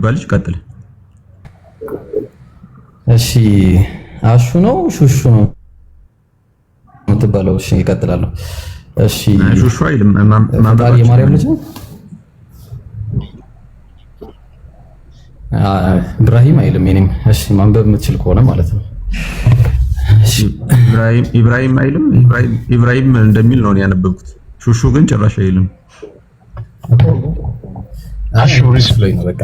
ባልሽ ቀጥል። እሺ አሹ ነው ሹሹ ነው የምትባለው? እሺ ይቀጥላለሁ። እሺ ሹሹ አይልም ፈጣሪ የማርያም ልጅ ነው። ኢብራሂም አይልም የኔም። እሺ ማንበብ የምትችል ከሆነ ማለት ነው። እሺ ኢብራሂም አይልም። ኢብራሂም እንደሚል ነው ያነበብኩት። ሹሹ ግን ጭራሽ አይልም። አሹ ሪስፕሌይ ነው በቃ።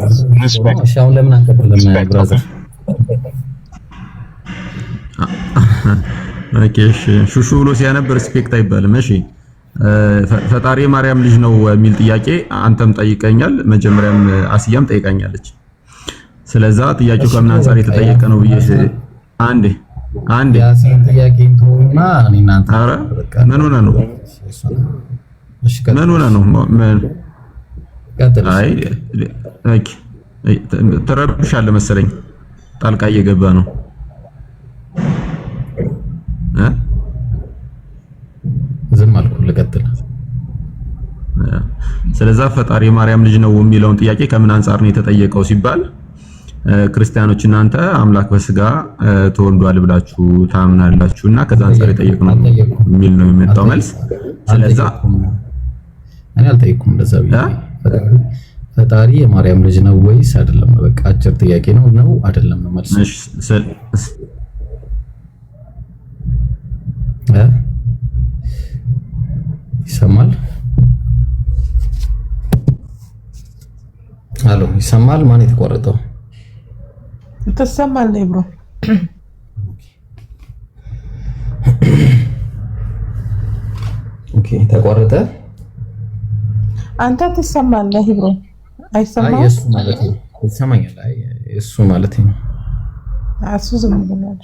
እሺ አሁን ለምን አንቀበልም ብራዘር? ኦኬ እሺ ሹሹ ብሎ ሲያነብ ሪስፔክት አይባልም። እሺ ፈጣሪ የማርያም ልጅ ነው የሚል ጥያቄ አንተም ጠይቀኛል፣ መጀመሪያም አስያም ጠይቃኛለች። ስለዛ ጥያቄው ከምን አንፃር የተጠየቀ ነው ብዬ አንዴ ያሲን ጥያቄ እንተውና እኔ እናንተ ኧረ ምን ሆነ ነው ምን ሆነ ነው አይ ኦኬ ተረብሻለህ መሰለኝ፣ ጣልቃ እየገባ ነው ዝም አልኩ ልቀጥል። ስለዛ ፈጣሪ የማርያም ልጅ ነው የሚለውን ጥያቄ ከምን አንፃር ነው የተጠየቀው ሲባል ክርስቲያኖች እናንተ አምላክ በስጋ ተወልዷል ብላችሁ ታምናላችሁና ከዛ አንፃር የጠየቅነው የሚል ነው የሚመጣው መልስ። ስለዛ እኔ አልጠየቅኩም እንደዛ ብዬ ፈጣሪ የማርያም ልጅ ነው ወይስ አይደለም ነው በቃ አጭር ጥያቄ ነው አይደለም ነው መልስ። ይሰማል? አሎ ይሰማል? ማን የተቋረጠው? ትሰማለህ ብሮ? ኦኬ ተቋረጠ። አንተ ትሰማለህ ብሮ? አይሰማም? አይ እሱ ማለት ነው ይሰማኛል። አይ እሱ ማለት ነው እሱ ዝም ብሏል።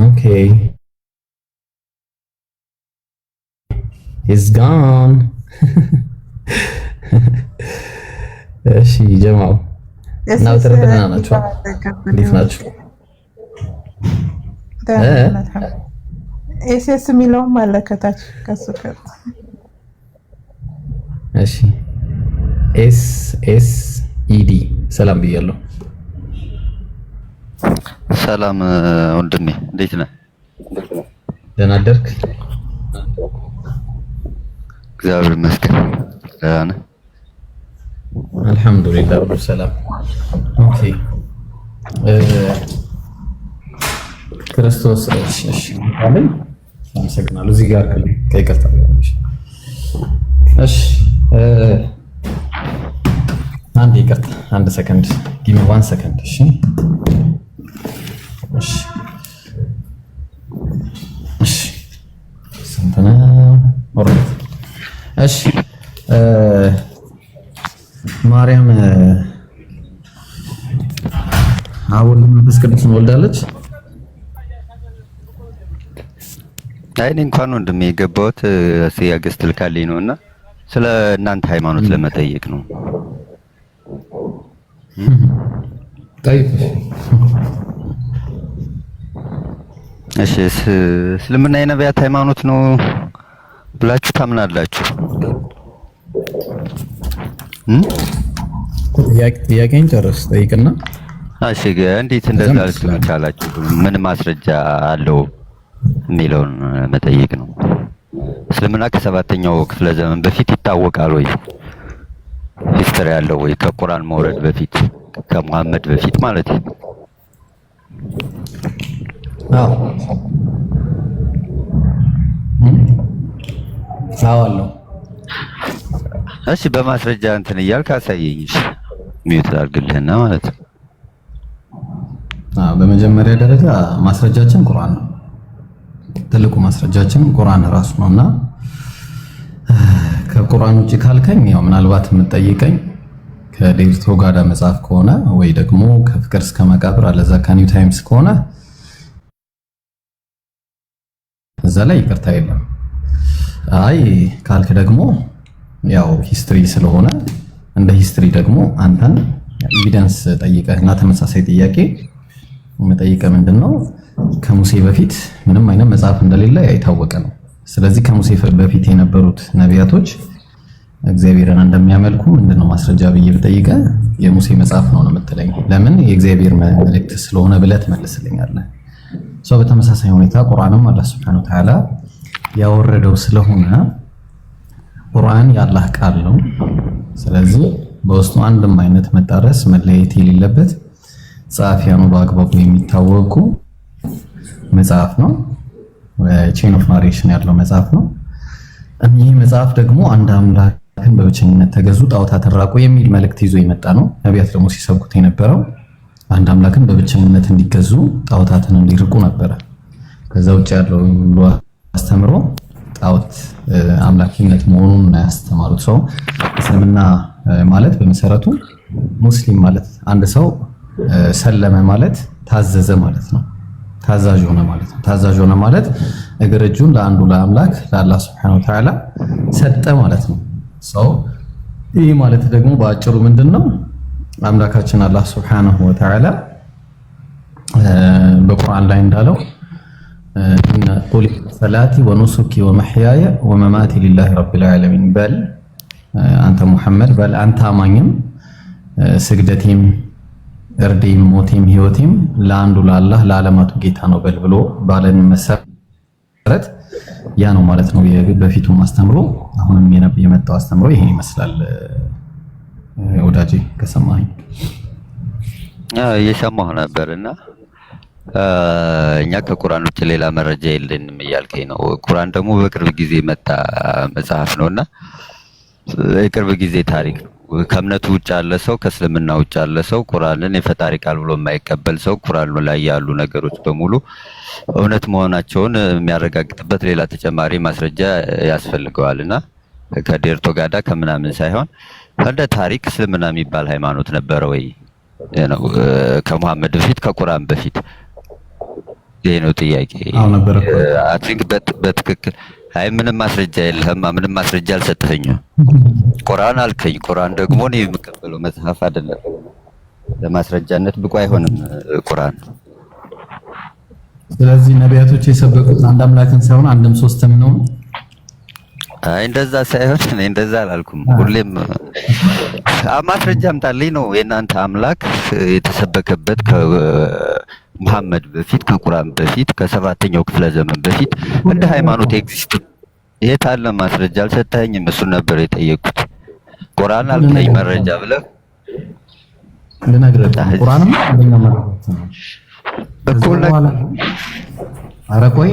Okay. He's gone. እሺ ጀማው ነው ተረጋግና ናቸው። እንዴት ናችሁ? ኤስኤስ የሚለው ማለከታች ከሱ ከ እሺ ኤስ ኢዲ ሰላም ብያለሁ። ሰላም ወንድሜ እንዴት ነህ? ደህና አደርክ? እግዚአብሔር ይመስገን ደህና ነህ? አልሐምዱሊላህ ሁሉ ሰላም። ኦኬ ክርስቶስ እሺ አሜን አመሰግናለሁ። እዚህ ጋር ከይቅርታ እሺ አንድ ይቅርታ አንድ ሰከንድ ጊቭ ሚ 1 ሰከንድ እሺ እሺ ሰንተና ኦሬት እሺ ማርያም አሁን መንፈስ ቅዱስን ወልዳለች። እኔ እንኳን ወንድሜ የገባሁት ሲያገስት ልካልኝ ነውና ስለ እናንተ ሃይማኖት ለመጠየቅ ነው። ጠይቅ። እሺ እስልምና የነቢያት ሃይማኖት ነው ብላችሁ ታምናላችሁ? ጥያቄን ጨርስ ጠይቅና። እሺ እንዴት እንደዛ ልትሉ ቻላችሁ? ምን ማስረጃ አለው የሚለውን መጠየቅ ነው። እስልምና ከ7ኛው ክፍለ ዘመን በፊት ይታወቃል ወይ? ሂስትሪ ያለው ወይ? ከቁርአን መውረድ በፊት ከመሐመድ በፊት ማለት ነው። አዎ አለው። እሺ በማስረጃ እንትን እያልክ አሳየኝ። እሺ ሚዩት አድርግልህና ማለት ነው። በመጀመሪያ ደረጃ ማስረጃችን ቁርአን ነው። ትልቁ ማስረጃችን ቁርአን ራሱ ነውና ከቁርአን ውጪ ካልከኝ ያው ምናልባት የምትጠይቀኝ ከዴቪድ ቶጋዳ መጽሐፍ ከሆነ ወይ ደግሞ ከፍቅር እስከ መቃብር አለዛ ከኒው ታይምስ ከሆነ እዛ ላይ ይቅርታ የለም። አይ ካልክ ደግሞ ያው ሂስትሪ ስለሆነ እንደ ሂስትሪ ደግሞ አንተን ኤቪደንስ ጠይቀህና ተመሳሳይ ጥያቄ መጠይቀህ ምንድነው ከሙሴ በፊት ምንም አይነት መጽሐፍ እንደሌለ የታወቀ ነው። ስለዚህ ከሙሴ በፊት የነበሩት ነቢያቶች እግዚአብሔርን እንደሚያመልኩ ምንድነው ማስረጃ ብዬ ብጠይቀ የሙሴ መጽሐፍ ነው የምትለኝ። ለምን የእግዚአብሔር መልእክት ስለሆነ ብለህ ትመልስልኛለህ። ሰው በተመሳሳይ ሁኔታ ቁርአንም አላህ Subhanahu Wa Ta'ala ያወረደው ስለሆነ ቁርአን የአላህ ቃል ነው። ስለዚህ በውስጡ አንድም አይነት መጣረስ መለየት የሌለበት ጸሐፊያኑ በአግባቡ የሚታወቁ መጽሐፍ ነው። ቼን ኦፍ ናሬሽን ያለው መጽሐፍ ነው። ይህ መጽሐፍ ደግሞ አንድ አምላክን በብቸኝነት ተገዙ፣ ጣዖታት ራቁ የሚል መልእክት ይዞ የመጣ ነው። ነቢያት ደግሞ ሲሰብኩት የነበረው አንድ አምላክን በብቸኝነት እንዲገዙ፣ ጣዖታትን እንዲርቁ ነበረ። ከዛ ውጭ ያለው ሁሉ አስተምሮ ጣዖት አምላኪነት መሆኑን ያስተማሩት። ሰው እስልምና ማለት በመሰረቱ ሙስሊም ማለት አንድ ሰው ሰለመ ማለት ታዘዘ ማለት ነው። ታዛዥ ሆነ ማለት ነው። ታዛዥ ሆነ ማለት እግር እጁን ለአንዱ ለአምላክ ለአላህ Subhanahu Wa Ta'ala ሰጠ ማለት ነው። ሰው ይህ ማለት ደግሞ በአጭሩ ምንድነው? አምላካችን አላህ Subhanahu Wa Ta'ala በቁርአን ላይ እንዳለው ኢነ ቁል ሰላቲ ወኑሱኪ ወመሕያየ ወመማቲ ሊላሂ ረቢል ዓለሚን በል አንተ ሙሐመድ በል አንተ አማኝም ስግደቴም እርዴም ሞቴም ህይወቴም ለአንዱ ለአላህ ለዓለማቱ ጌታ ነው በል ብሎ ባለን መሰረት ያ ነው ማለት ነው። በፊቱም አስተምሮ አሁንም የመጣው አስተምሮ ይሄን ይመስላል። ወዳጄ ከሰማኸኝ እየሰማሁ ነበርና እኛ ከቁርአን ውጭ ሌላ መረጃ የለንም እያልከኝ ነው። ቁርአን ደግሞ በቅርብ ጊዜ መጣ መጽሐፍ ነውና የቅርብ ጊዜ ታሪክ ነው። ከእምነቱ ውጭ ያለ ሰው ከእስልምና ውጭ ያለ ሰው ቁርአንን የፈጣሪ ቃል ብሎ የማይቀበል ሰው ቁርአኑ ላይ ያሉ ነገሮች በሙሉ እውነት መሆናቸውን የሚያረጋግጥበት ሌላ ተጨማሪ ማስረጃ ያስፈልገዋልና ከዴርቶ ጋዳ ከምናምን ሳይሆን እንደ ታሪክ እስልምና የሚባል ሃይማኖት ነበረ ወይ ነው ከመሐመድ በፊት ከቁርአን በፊት? ይሄ ነው ጥያቄ። አይ ቲንክ በትክክል አይ ምንም ማስረጃ የለህም፣ ምንም ማስረጃ አልሰጠኸኝም። ቁርአን አልከኝ። ቁርአን ደግሞ ነው የምቀበለው መጽሐፍ አይደለም። ለማስረጃነት ብቁ አይሆንም ቁርአን። ስለዚህ ነቢያቶች የሰበኩት አንድ አምላክን ሳይሆን አንድም ሶስትም ነው። አይ እንደዛ ሳይሆን እኔ እንደዛ አላልኩም። ሁሌም ማስረጃ አምጣልኝ ነው የእናንተ አምላክ የተሰበከበት ከመሐመድ በፊት ከቁርአን በፊት ከሰባተኛው ክፍለ ዘመን በፊት እንደ ሃይማኖት ኤግዚስት የት አለ ማስረጃ? አልሰጠኸኝም። እሱን ነበር የጠየቁት። ቁርአን አልከኝ መረጃ ብለህ ልነግርህ ቁርአንም እንደኛ ማለት ነው እኮ ኧረ ቆይ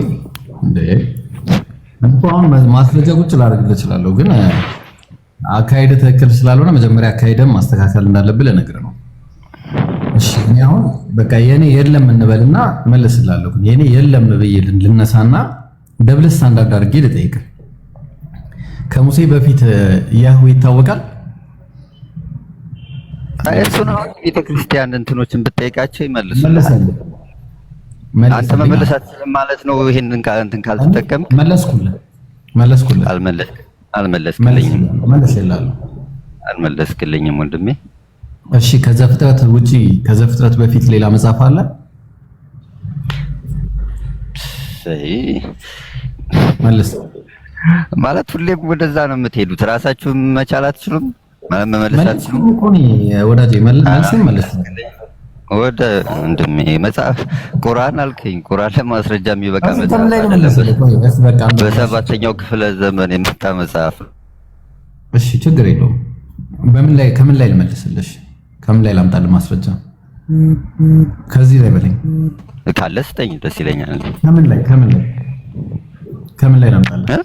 እንዴ እንኳን ማስረጃ ቁጭ ላደርግልህ እችላለሁ፣ ግን አካሄደ ትክክል ስላልሆነ መጀመሪያ አካሄደም ማስተካከል እንዳለብህ ልነግርህ ነው። እሺ እኔ አሁን በቃ የኔ የለም እንበልና መልስላለሁ። ግን የኔ የለም ብዬ ልነሳና ደብል ስታንዳርድ አድርጌ ልጠይቅህ። ከሙሴ በፊት ያህዌ ይታወቃል? እሱን አሁን ቤተክርስቲያን እንትኖችን ብትጠይቃቸው ይመልሱልሃል። አንተ መመለስ አትችልም ማለት ነው። ይሄንን እንትን ካልተጠቀምክ መለስኩልህ። አልመለስክልኝም። መልስልሃለሁ። አልመለስክልኝም ወንድሜ። እሺ ከዘፍጥረት ውጪ ከዘፍጥረት በፊት ሌላ መጽሐፍ አለ? መልስ ማለት ሁሌም ወደዛ ነው የምትሄዱት። ራሳችሁ መቻል አትችሉም? መመለስ አትችሉም? ወዳጄ መልስን መልስ ወደ ወንድሜ መጽሐፍ ቁርአን አልከኝ። ቁርአን ለማስረጃ የሚበቃ መጽሐፍ በሰባተኛው ክፍለ ዘመን የመጣ መጽሐፍ። እሺ ችግር የለውም። ከምን ላይ ልመልስልሽ? ከምን ላይ ላምጣልህ ማስረጃ? ከዚህ ላይ በለኝ ካለ ስጠኝ፣ ደስ ይለኛል። ከምን ላይ ላምጣልህ?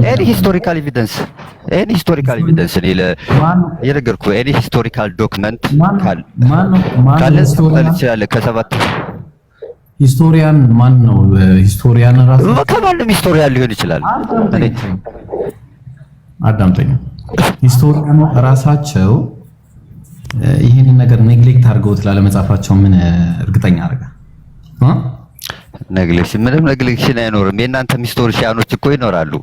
ኤኒ ሂስቶሪካል ኤቪደንስ እኔ የነገርኩህ ኤኒ ሂስቶሪካል ዶክመንት ካለ ትችላለህ። ከሰባት ሂስቶሪያን ማን ነው? ሂስቶሪያን ራሱ ከማንም ሂስቶሪያን ሊሆን ይችላል። አዳምጠኝ። ሂስቶሪያኑ ራሳቸው ይሄንን ነገር ኔግሌክት አድርገውት ላለመጻፋቸው ምን እርግጠኛ አደረገ? ምንም ኔግሌክሽን አይኖርም። የእናንተም ሂስቶሪያኖች እኮ ይኖራሉ።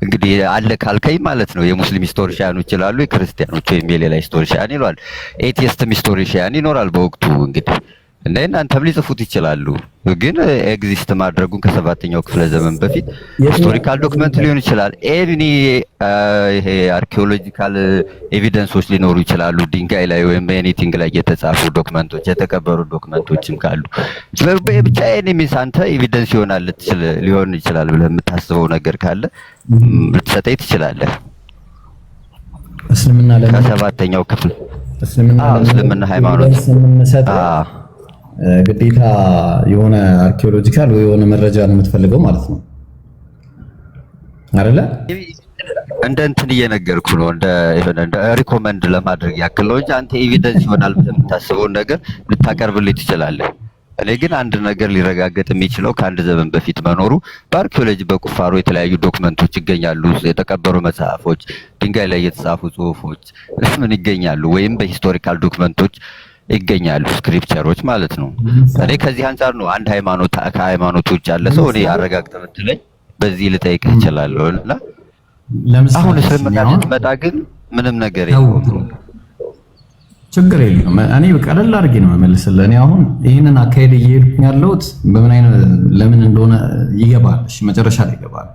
እንግዲህ አለ ካልከኝ ማለት ነው። የሙስሊም ሂስቶሪያኖች ይላሉ፣ የክርስቲያኖች ወይም የሌላ ሂስቶሪያን ይሏል። ኤቲስት ሂስቶሪያን ይኖራል በወቅቱ። እንግዲህ እና እናንተም ሊጽፉት ይችላሉ። ግን ኤግዚስት ማድረጉን ከሰባተኛው ክፍለ ዘመን በፊት ሂስቶሪካል ዶክመንት ሊሆን ይችላል። ኤኒ ይሄ አርኪኦሎጂካል ኤቪደንሶች ሊኖሩ ይችላሉ። ድንጋይ ላይ ወይም ኤኒቲንግ ላይ የተጻፉ ዶክመንቶች፣ የተቀበሩ ዶክመንቶችም ካሉ ብቻ ኤኒሚስ አንተ ኤቪደንስ ሊሆን ይችላል ብለህ የምታስበው ነገር ካለ ልትሰጠኝ ትችላለህ። እስልምና ላይ ከሰባተኛው ክፍል እስልምና ሃይማኖት ግዴታ የሆነ አርኪኦሎጂካል ወይ የሆነ መረጃ ነው የምትፈልገው ማለት ነው አይደለ? እንደ እንትን እየነገርኩ ነው፣ እንደ ሪኮመንድ ለማድረግ ያክል ነው እንጂ አንተ ኤቪደንስ ይሆናል ብለህ የምታስበውን ነገር ልታቀርብልኝ ትችላለህ። እኔ ግን አንድ ነገር ሊረጋገጥ የሚችለው ከአንድ ዘመን በፊት መኖሩ በአርኪኦሎጂ በቁፋሮ የተለያዩ ዶክመንቶች ይገኛሉ። የተቀበሩ መጽሐፎች፣ ድንጋይ ላይ የተጻፉ ጽሁፎች ምን ይገኛሉ፣ ወይም በሂስቶሪካል ዶክመንቶች ይገኛሉ፣ ስክሪፕቸሮች ማለት ነው። እኔ ከዚህ አንፃር ነው አንድ ሃይማኖት ከሃይማኖት ውጭ ያለ ሰው እኔ አረጋግጠህ ብትለኝ በዚህ ልጠይቅህ እችላለሁ። እና አሁን እስልምና ስትመጣ ግን ምንም ነገር የለውም። ችግር የለም። እኔ ቀለል አድርጌ ነው የምመልስልህ። እኔ አሁን ይሄንን አካሄድ እየሄድኩኝ ያለሁት በምን አይነት ለምን እንደሆነ ይገባል። እሺ መጨረሻ ላይ ይገባል።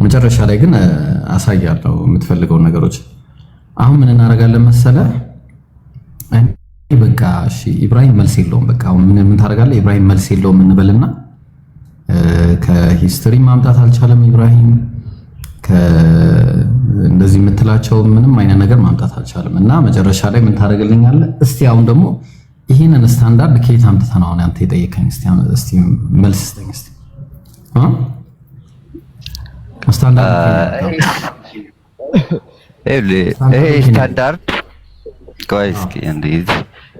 መጨረሻ ላይ ግን አሳያለሁ የምትፈልገው ነገሮች። አሁን ምን እናደርጋለን መሰለህ? በቃ እሺ ኢብራሂም መልስ የለውም። በቃ አሁን ምን ታደርጋለህ? ኢብራሂም መልስ የለውም እንበልና ከሂስትሪ ማምጣት አልቻለም ኢብራሂም እንደዚህ የምትላቸው ምንም አይነት ነገር ማምጣት አልቻለም። እና መጨረሻ ላይ ምን ታደርግልኛለህ? እስቲ አሁን ደግሞ ይሄንን ስታንዳርድ ከየት አምጥተህ ነው አንተ የጠየቀኝ? እስቲ መልስ ስጠኝ እስቲ። ስታንዳርድ ቆይ እስኪ እንዴት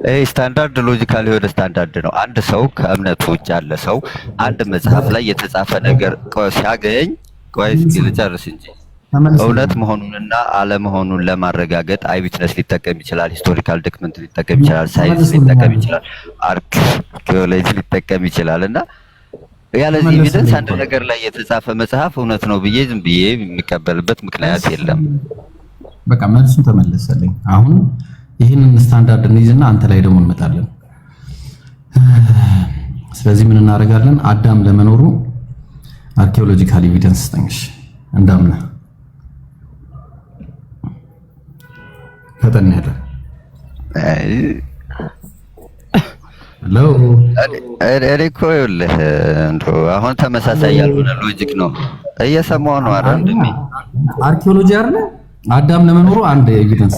ይሄ ስታንዳርድ ሎጂካል የሆነ ስታንዳርድ ነው። አንድ ሰው ከእምነቱ ውጭ ያለ ሰው አንድ መጽሐፍ ላይ የተጻፈ ነገር ሲያገኝ ቆይ እስኪ ልጨርስ እንጂ እውነት መሆኑንና አለመሆኑን ለማረጋገጥ አይዊትነስ ሊጠቀም ይችላል፣ ሂስቶሪካል ዶክመንት ሊጠቀም ይችላል፣ ሳይንስ ሊጠቀም ይችላል፣ አርኪኦሎጂ ሊጠቀም ይችላል። እና ያለዚህ ኤቪደንስ አንድ ነገር ላይ የተጻፈ መጽሐፍ እውነት ነው ብዬ ዝም ብዬ የሚቀበልበት ምክንያት የለም። በቃ መልሱ ተመለሰልኝ። አሁን ይህንን ስታንዳርድ እንይዝና አንተ ላይ ደግሞ እንመጣለን። ስለዚህ ምን እናደርጋለን? አዳም ለመኖሩ አርኪኦሎጂካል ኤቪደንስ ስጠኝሽ እንዳምነ ፈጠን ያለ እኔ እኮ ይኸውልህ እንደው አሁን ተመሳሳይ ያልሆነ ሎጂክ ነው እየሰማሁ ነው። አረ እንደሚ አርኪኦሎጂ አይደለ አዳም ለመኖሩ አንድ ኤቪደንስ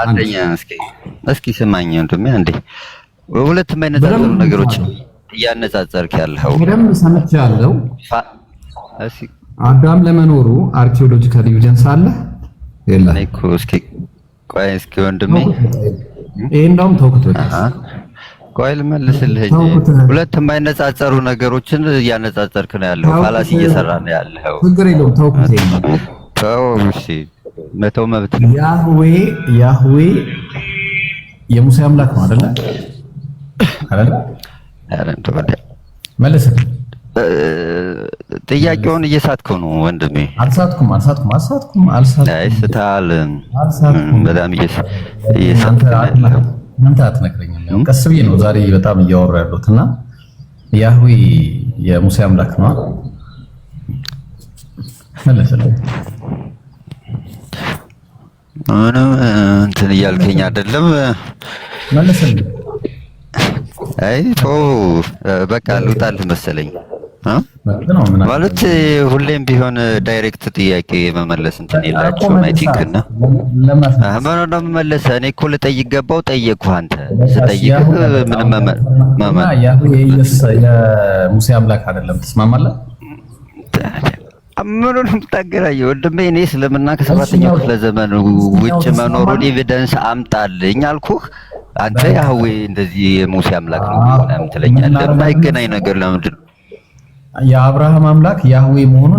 አንደኛ እስኪ ስማኝ እንደሚ አንዴ ሁለት የማይነጻጸሩ ነገሮች እያነጻጸርክ ያለው በደንብ ሰምቻለሁ። አዳም ለመኖሩ አርኪኦሎጂካል ኤቪደንስ አለ የለም? እኮ ቆይ እስኪ ወንድሜ ይሄ እንደውም ተውኩት። ቆይ ልመልስልህ እንጂ ሁለት የማይነጻጸሩ ነገሮችን እያነጻጸርክ ነው ያለው። ፋላሲ እየሰራ ነው ያለው። ችግር የለውም ተውኩት። ተው እሺ፣ መተው መብት ነው። ያህዌ የሙሴ አምላክ ነው አይደለ? መልስልኝ። ጥያቄውን እየሳትከው ነው ወንድሜ። አልሳትኩም። አይ ስተሃል። በጣም አንተ አትነግረኝም። ያው ቀስ ብዬ ነው ዛሬ በጣም እያወራ ያለሁት እና ያህዌ የሙሴ አምላክ ነው። መልስልኝ። ምንም እንትን እያልከኝ አይደለም። መልስልኝ። አይ በቃ ልውጣልህ መሰለኝ ማለት ሁሌም ቢሆን ዳይሬክት ጥያቄ መመለስ እንትን የላቸውም። አይ ቲንክ እና ማን ነው መመለስ? እኔ እኮ ልጠይቅ ገባው ጠየቅኩህ። አንተ ስጠይቅህ ምንም ያህዌ የሙሴ አምላክ አይደለም። ትስማማለህ? ምኑን የምታገናኘው ወንድሜ? እኔ እስልምና ከሰባተኛው ክፍለ ዘመን ውጭ መኖሩን ኤቪደንስ አምጣልኝ አልኩህ። አንተ ያህዌ እንደዚህ የሙሴ አምላክ ነው ምናምን ትለኛለህ። የማይገናኝ ነገር ለምንድን ነው? የአብርሃም አምላክ ያህዌ መሆኑን